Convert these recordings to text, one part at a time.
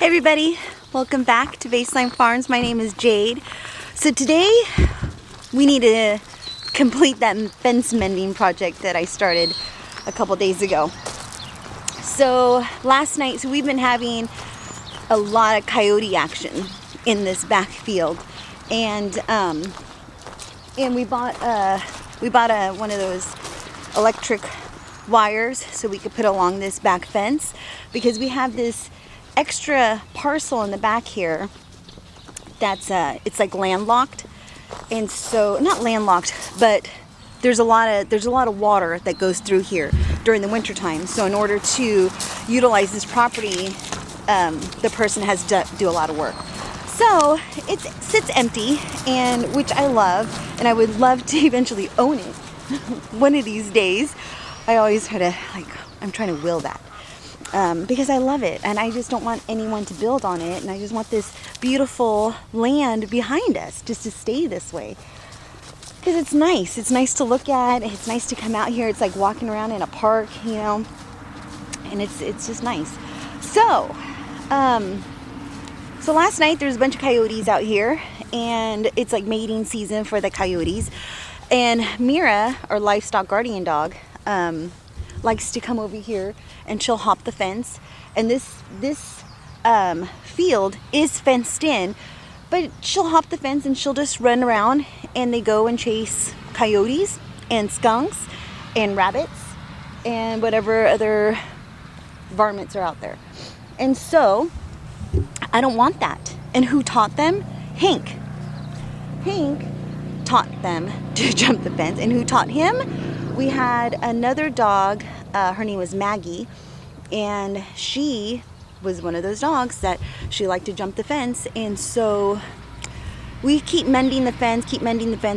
Hey everybody, welcome back to Baseline Farms. My name is Jade. So today we need to complete that fence mending project that I started a couple days ago. So last night, we've been having a lot of coyote action in this back field, and we bought one of those electric wires so we could put along this back fence, because we have this extra parcel in the back here that's it's like landlocked, and so not landlocked, but there's a lot of water that goes through here during the winter time. So in order to utilize this property, the person has to do a lot of work. So it sits empty, and which I love, and I would love to eventually own it one of these days. I always try to, I'm trying to will that. Because I love it, and I just don't want anyone to build on it, and I just want this beautiful land behind us just to stay this way, because it's nice to look at, it's nice to come out here. It's like walking around in a park, and it's just nice. So last night there was a bunch of coyotes out here, and it's like mating season for the coyotes, and Mira, our livestock guardian dog, likes to come over here and she'll hop the fence. And this field is fenced in, but she'll hop the fence and she'll just run around, and they go and chase coyotes and skunks and rabbits and whatever other varmints are out there. And so I don't want that. And who taught them? Hank taught them to jump the fence. And who taught him? We had another dog, her name was Maggie, and she was one of those dogs that she liked to jump the fence. And so we keep mending the fence,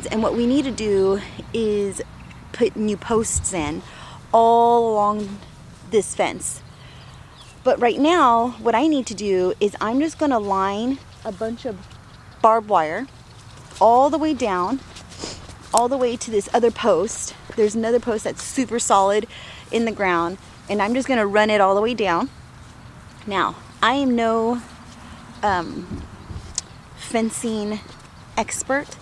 and what we need to do is put new posts in all along this fence. But right now, what I need to do is I'm just going to line a bunch of barbed wire all the way down, all the way to this other post. There's another post that's super solid in the ground, and I'm just going to run it all the way down. Now, I am no fencing expert,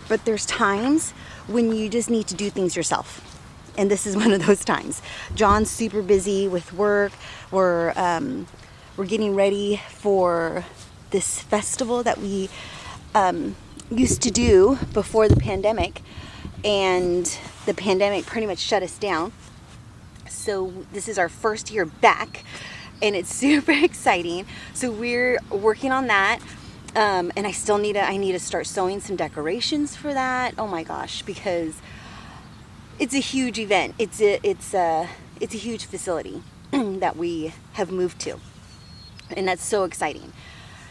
but there's times when you just need to do things yourself, and this is one of those times. John's super busy with work. We're getting ready for this festival that we used to do before the pandemic, and the pandemic pretty much shut us down. So this is our first year back, and it's super exciting. So we're working on that, and I still need to start sewing some decorations for that. Oh my gosh, because it's a huge event. It's a huge facility that we have moved to, and that's so exciting.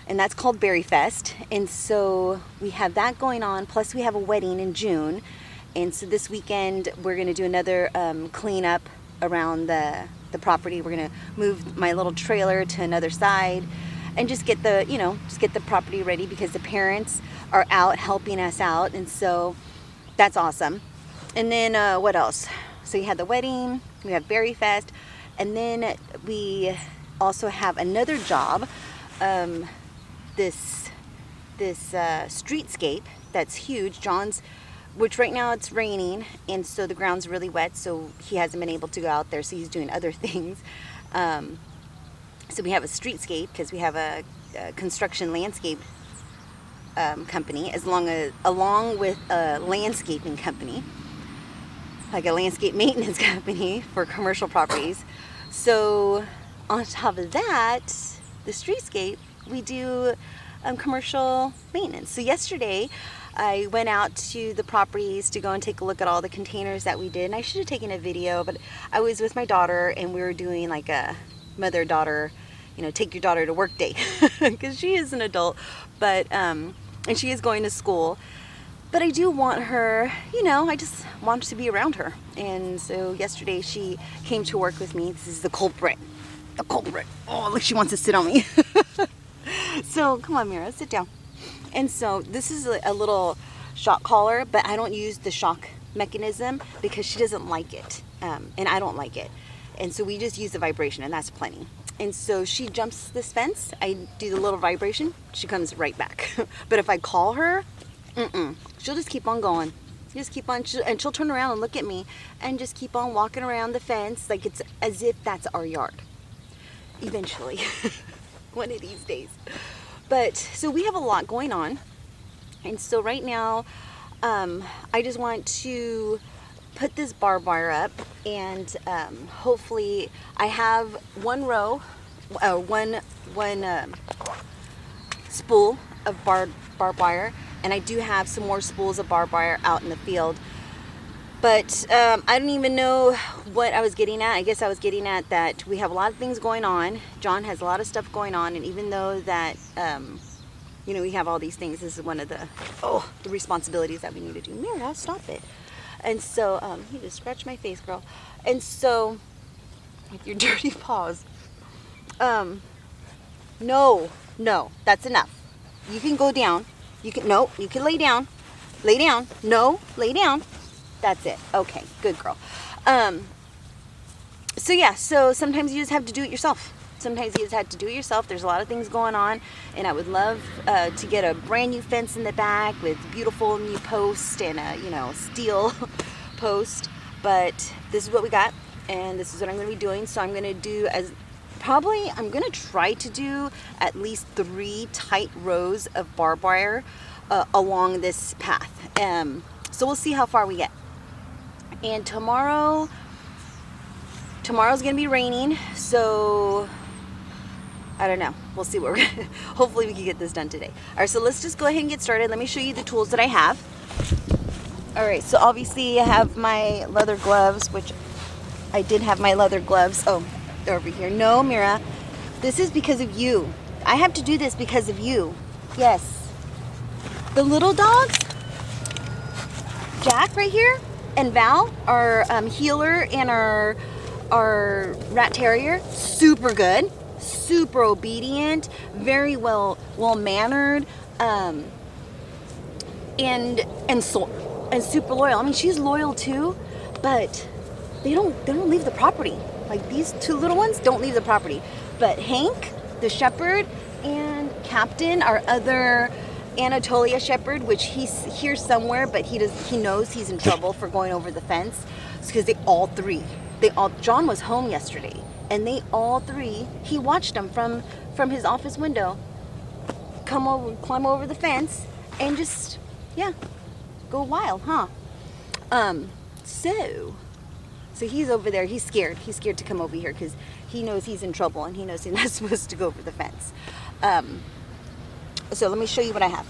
And that's called Berry Fest. And so we have that going on. Plus we have a wedding in June. And so this weekend we're going to do another cleanup around the property. We're going to move my little trailer to another side and just get the property ready, because the parents are out helping us out. And so that's awesome. And then what else? So you had the wedding, we have Berry Fest, and then we also have another job. This streetscape that's huge. Which right now it's raining, and so the ground's really wet, so he hasn't been able to go out there, so he's doing other things. So we have a streetscape because we have a construction landscape company, along with a landscaping company, like a landscape maintenance company for commercial properties. So on top of that, the streetscape, we do commercial maintenance. So yesterday I went out to the properties to go and take a look at all the containers that we did, and I should have taken a video, but I was with my daughter and we were doing like a mother-daughter, take your daughter to work day, because she is an adult, but and she is going to school, but I do want her, I just want to be around her. And so yesterday she came to work with me. This is the culprit. Oh, look, she wants to sit on me. So come on, Mira, sit down. And so this is a little shock collar, but I don't use the shock mechanism because she doesn't like it, and I don't like it. And so we just use the vibration, and that's plenty. And so she jumps this fence, I do the little vibration, she comes right back. But if I call her, she'll just keep on going. Just keep on, and she'll turn around and look at me and just keep on walking around the fence like it's as if that's our yard. Eventually, one of these days. But so we have a lot going on, and so right now I just want to put this barbed wire up, and hopefully I have one row, one spool of barbed wire, and I do have some more spools of barbed wire out in the field. But I don't even know what I was getting at. I guess I was getting at that we have a lot of things going on. John has a lot of stuff going on, and even though that, you know, we have all these things, this is one of the responsibilities that we need to do. Mira, stop it. And so, you just scratched my face, girl. And so, with your dirty paws. No, that's enough. You can go down. You can lay down. Lay down. No, lay down. That's it. Okay, good girl. So yeah, so sometimes you just have to do it yourself. Sometimes you just have to do it yourself. There's a lot of things going on, and I would love to get a brand new fence in the back with beautiful new posts and a, you know, steel post. But this is what we got, and this is what I'm going to be doing. So I'm going to do I'm going to try to do at least 3 tight rows of barbed wire along this path. So we'll see how far we get. And tomorrow's going to be raining, so I don't know. We'll see what we're gonna, hopefully we can get this done today. All right, so let's just go ahead and get started. Let me show you the tools that I have. All right, so obviously I have my leather gloves, which I did have my leather gloves. Oh, they're over here. No, Mira, this is because of you. I have to do this because of you. Yes. The little dogs, Jack right here, and Val, our healer and our rat terrier, super good, super obedient, very well mannered, and super loyal. I mean, she's loyal too, but they don't leave the property. Like these 2 little ones don't leave the property. But Hank, the shepherd, and Captain, our other Anatolia shepherd, which he's here somewhere, but he knows he's in trouble for going over the fence, because John was home yesterday, and they all 3, he watched them from his office window climb over the fence and just, yeah, go wild, huh? So he's over there. He's scared to come over here because he knows he's in trouble, and he knows he's not supposed to go over the fence. So let me show you what I have.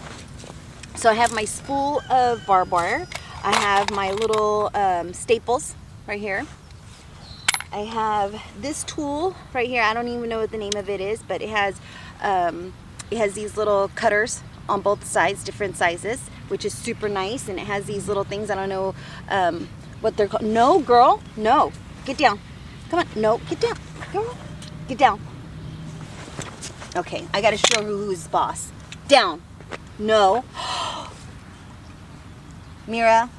So I have my spool of barbed wire. I have my little staples right here. I have this tool right here. I don't even know what the name of it is, but it has these little cutters on both sides, different sizes, which is super nice. And it has these little things. I don't know what they're called. No, girl, no. Get down. Come on. No, get down. Girl, get down. Okay, I got to show her who's boss. Down. No. Mira.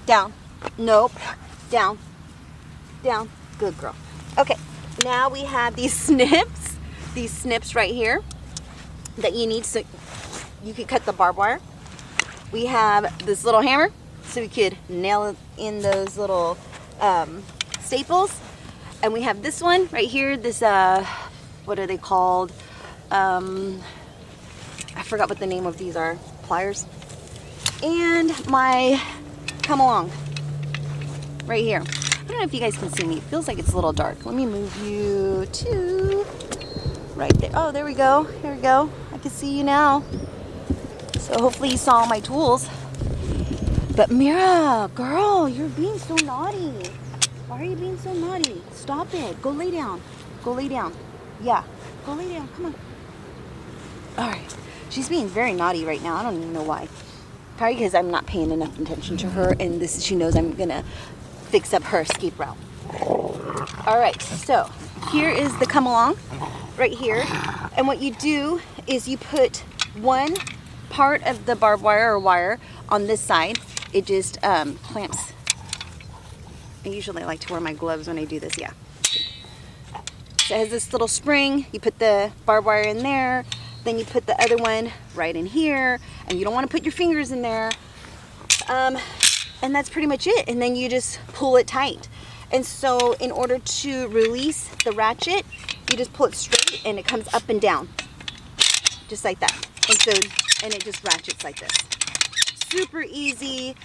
Down. Nope. Down. Down. Good girl. Okay, now we have these snips. These snips right here that you need so you could cut the barbed wire. We have this little hammer so we could nail in those little staples. And we have this one right here. This, what are they called? I forgot what the name of these are. Pliers. And my come along right here. I don't know if you guys can see me. It feels like it's a little dark. Let me move you to right there. Oh, there we go. Here we go. I can see you now. So hopefully you saw all my tools. But Mira, girl, you're being so naughty. Why are you being so naughty? Stop it. Go lay down. Go lay down. Yeah. Go lay down. Come on. All right. She's being very naughty right now. I don't even know why. Probably because I'm not paying enough attention to her, and she knows I'm gonna fix up her escape route. All right, so here is the come along right here, and what you do is you put one part of the barbed wire or wire on this side. It just clamps. I usually like to wear my gloves when I do this. Yeah. So it has this little spring. You put the barbed wire in there, then you put the other one right in here, and you don't want to put your fingers in there. And that's pretty much it. And then you just pull it tight. And so in order to release the ratchet, you just pull it straight and it comes up and down. Just like that. And it just ratchets like this. Super easy.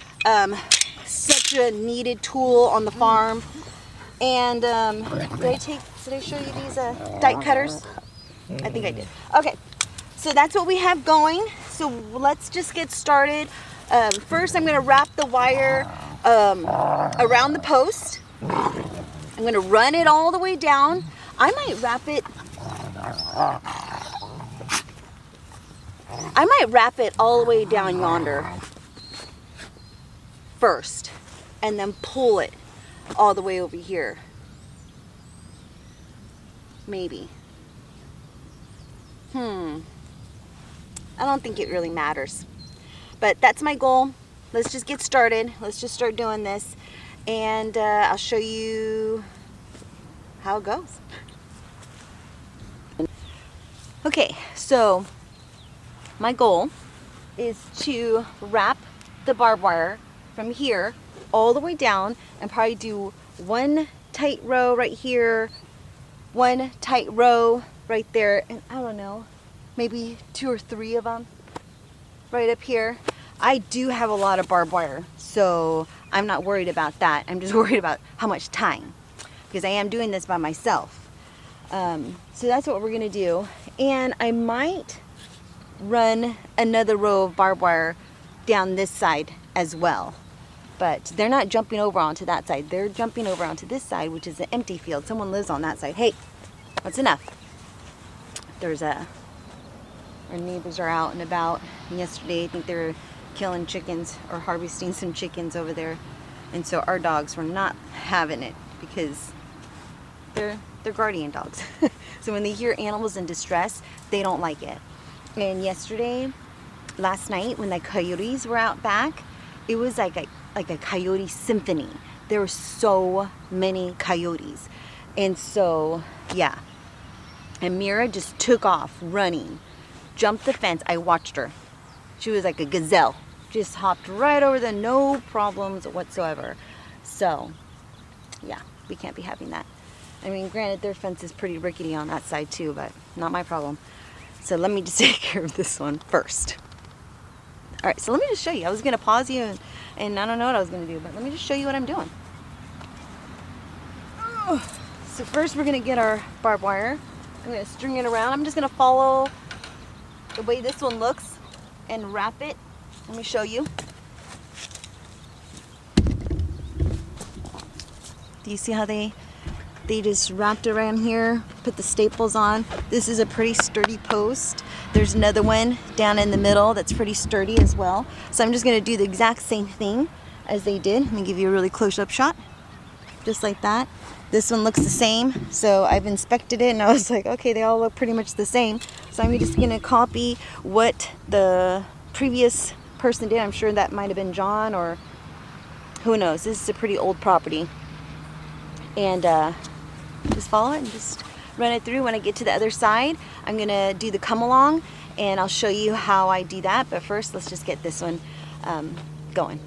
Such a needed tool on the farm. And did I show you these die cutters? I think I did. Okay, so that's what we have going. So let's just get started. First, I'm going to wrap the wire around the post. I'm going to run it all the way down. I might wrap it all the way down yonder first, and then pull it all the way over here. Maybe. I don't think it really matters. But that's my goal. Let's just get started. Let's just start doing this. And I'll show you how it goes. Okay, so my goal is to wrap the barbed wire from here all the way down and probably do one tight row right here, one tight row right there, and I don't know, maybe 2 or 3 of them right up here. I do have a lot of barbed wire, so I'm not worried about that. I'm just worried about how much time, because I am doing this by myself. So that's what we're gonna do. And I might run another row of barbed wire down this side as well. But they're not jumping over onto that side. They're jumping over onto this side, which is an empty field. Someone lives on that side. Hey, that's enough. Our neighbors are out and about. Yesterday, I think they were killing chickens or harvesting some chickens over there. And so our dogs were not having it because they're guardian dogs. So when they hear animals in distress, they don't like it. And last night, when the coyotes were out back, it was like a coyote symphony. There were so many coyotes. And so, yeah. And Mira just took off running, jumped the fence. I watched her. She was like a gazelle. Just hopped right over there, no problems whatsoever. So, yeah, we can't be having that. I mean, granted, their fence is pretty rickety on that side too, but not my problem. So let me just take care of this one first. All right, so let me just show you. I was gonna pause you and I don't know what I was gonna do, but let me just show you what I'm doing. So first we're gonna get our barbed wire. I'm gonna string it around. I'm just gonna follow the way this one looks and wrap it. Let me show you. Do you see how they just wrapped around here, put the staples on? This is a pretty sturdy post. There's another one down in the middle that's pretty sturdy as well. So I'm just gonna do the exact same thing as they did. Let me give you a really close-up shot. Just like that. This one looks the same. So I've inspected it and I was like, okay, they all look pretty much the same. So I'm just gonna copy what the previous person did. I'm sure that might have been John, or who knows. This is a pretty old property. And just follow it and just run it through. When I get to the other side, I'm gonna do the come along and I'll show you how I do that. But first, let's just get this one going.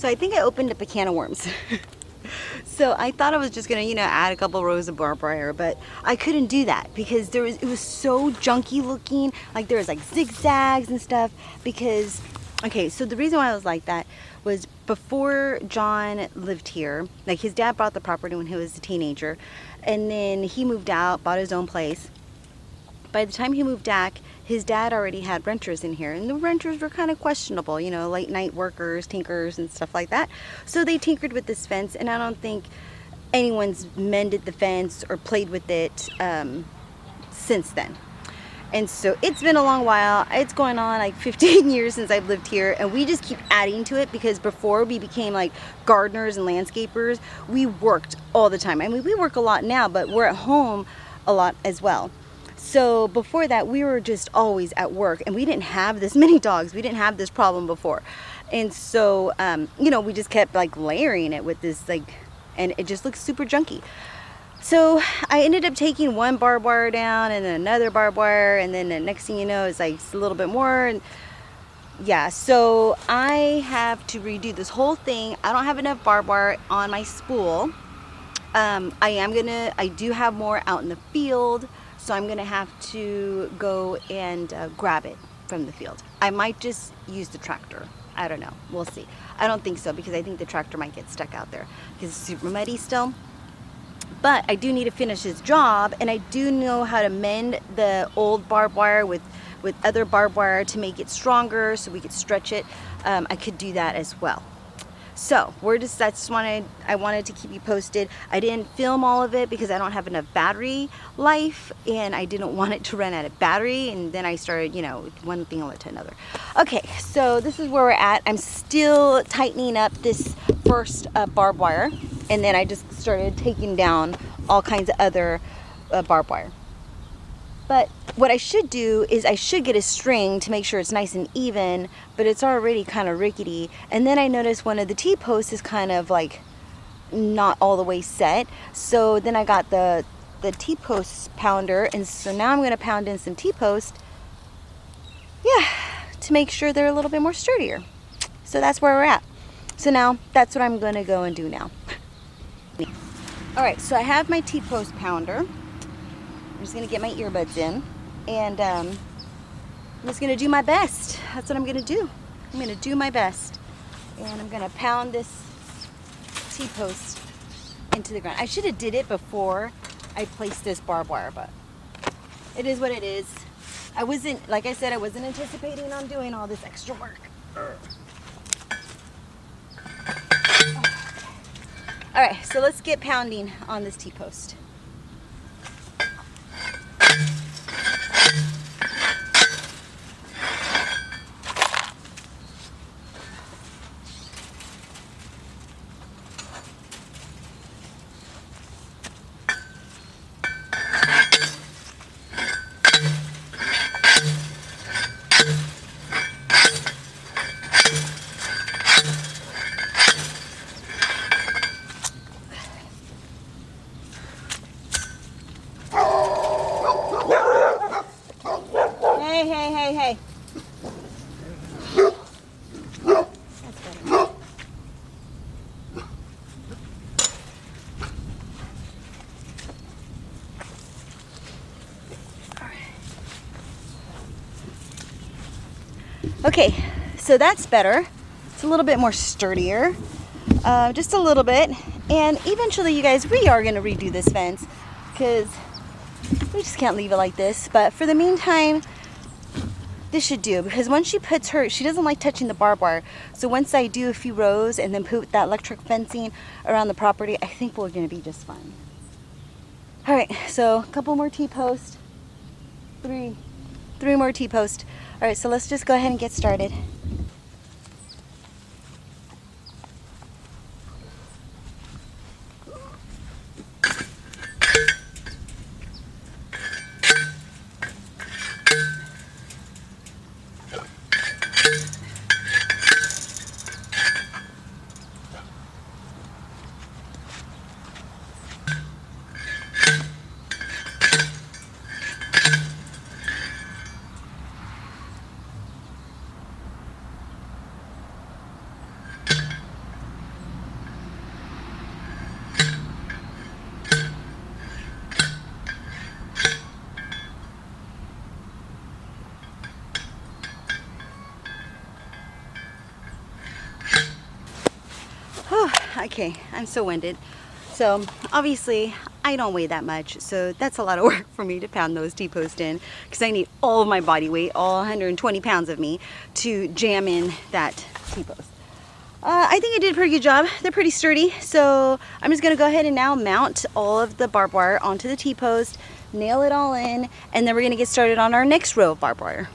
So I think I opened up a can of worms. So I thought I was just gonna, add a couple rows of barbed wire, but I couldn't do that because it was so junky looking. Like there was like zigzags and stuff because, okay, so the reason why I was like that was before John lived here, like his dad bought the property when he was a teenager, and then he moved out, bought his own place. By the time he moved back, his dad already had renters in here, and the renters were kind of questionable, late night workers, tinkers, and stuff like that. So they tinkered with this fence, and I don't think anyone's mended the fence or played with it since then. And so it's been a long while. It's going on like 15 years since I've lived here, and we just keep adding to it because before we became like gardeners and landscapers, we worked all the time. I mean, we work a lot now, but we're at home a lot as well. So before that, we were just always at work, and we didn't have this many dogs. We didn't have this problem before. And so, we just kept like layering it with this and it just looks super junky. So I ended up taking one barbed wire down and then another barbed wire, and then the next thing you know, it's like a little bit more. And yeah, so I have to redo this whole thing. I don't have enough barbed wire on my spool. I do have more out in the field, so I'm gonna have to go and grab it from the field. I might just use the tractor. I don't know, we'll see. I don't think so, because I think the tractor might get stuck out there because it's super muddy still. But I do need to finish his job, and I do know how to mend the old barbed wire with other barbed wire to make it stronger so we could stretch it. I could do that as well. So I wanted to keep you posted. I didn't film all of it because I don't have enough battery life, and I didn't want it to run out of battery, and then I started, one thing led to another. Okay, so this is where we're at. I'm still tightening up this first barbed wire, and then I just started taking down all kinds of other barbed wire. But what I should do is I should get a string to make sure it's nice and even, but it's already kind of rickety. And then I noticed one of the T-posts is kind of like not all the way set. So then I got the T-post pounder, and so now I'm going to pound in some T-post, to make sure they're a little bit more sturdier. So that's where we're at. So now that's what I'm going to go and do now. All right, so I have my T-post pounder. I'm just gonna get my earbuds in, and I'm just gonna do my best. That's what I'm gonna do. I'm gonna do my best, and I'm gonna pound this T-post into the ground. I should have did it before I placed this barbed wire, but it is what it is. Like I said, I wasn't anticipating on doing all this extra work. All right, so let's get pounding on this T-post. Hey. That's better. All right. Okay, so that's better. It's a little bit more sturdier, just a little bit. And eventually, you guys, we are going to redo this fence because we just can't leave it like this. But for the meantime, this should do, because once she doesn't like touching the barbed wire. So once I do a few rows and then put that electric fencing around the property, I think we're going to be just fine. All right, so a couple more T-posts, three more T-posts. All right, so let's just go ahead and get started. okay, I'm so winded. So obviously I don't weigh that much, so that's a lot of work for me to pound those T-posts in, because I need all of my body weight, all 120 pounds of me, to jam in that T-post. I think I did a pretty good job. They're pretty sturdy, so I'm just gonna go ahead and now mount all of the barbed wire onto the T-post, nail it all in, and then we're gonna get started on our next row of barbed wire.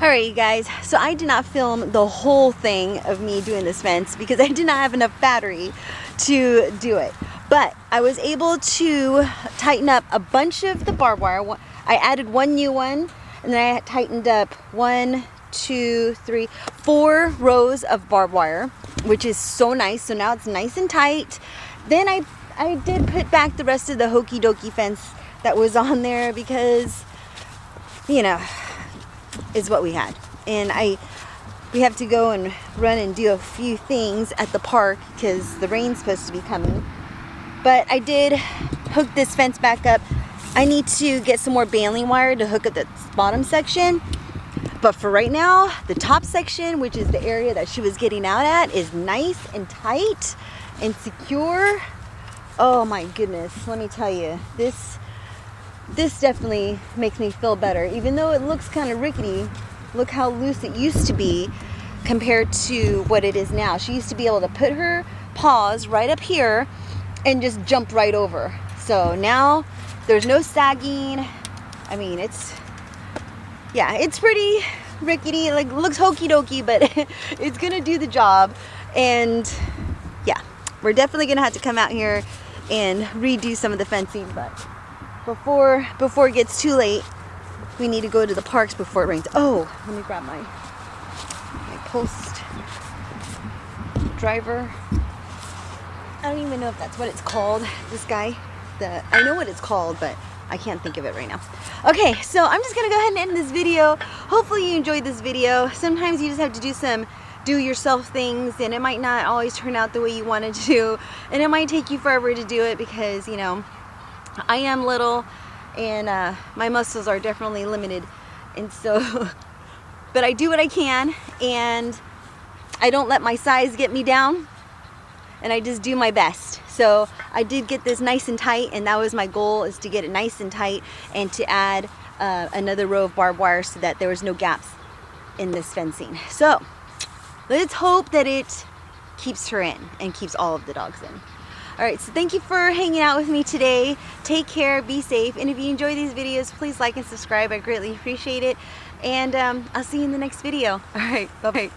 Alright you guys, so I did not film the whole thing of me doing this fence because I did not have enough battery to do it. But I was able to tighten up a bunch of the barbed wire. I added one new one, and then I tightened up 1, 2, 3, 4 rows of barbed wire, which is so nice. So now it's nice and tight. Then I did put back the rest of the hokey dokey fence that was on there because, you know, is what we had. And we have to go and run and do a few things at the park because the rain's supposed to be coming. But I did hook this fence back up. I need to get some more baling wire to hook up the bottom section. But for right now, the top section, which is the area that she was getting out at, is nice and tight and secure. Oh my goodness, let me tell you, this definitely makes me feel better. Even though it looks kind of rickety, look how loose it used to be compared to what it is now. She used to be able to put her paws right up here and just jump right over. So now there's no sagging. I mean, it's pretty rickety, like looks hokey dokey, but it's gonna do the job. And yeah, we're definitely gonna have to come out here and redo some of the fencing, but before it gets too late, we need to go to the parks before it rains. Oh, let me grab my post driver. I don't even know if that's what it's called, this guy. I know what it's called, but I can't think of it right now. Okay, so I'm just gonna go ahead and end this video. Hopefully you enjoyed this video. Sometimes you just have to do some do-yourself things, and it might not always turn out the way you wanted to, and it might take you forever to do it because, you know, I am little and my muscles are definitely limited, and so but I do what I can, and I don't let my size get me down, and I just do my best. So I did get this nice and tight, and that was my goal, is to get it nice and tight and to add another row of barbed wire so that there was no gaps in this fencing. So let's hope that it keeps her in and keeps all of the dogs in. Alright, so thank you for hanging out with me today. Take care, be safe, and if you enjoy these videos, please like and subscribe. I greatly appreciate it. And I'll see you in the next video. Alright, bye-bye.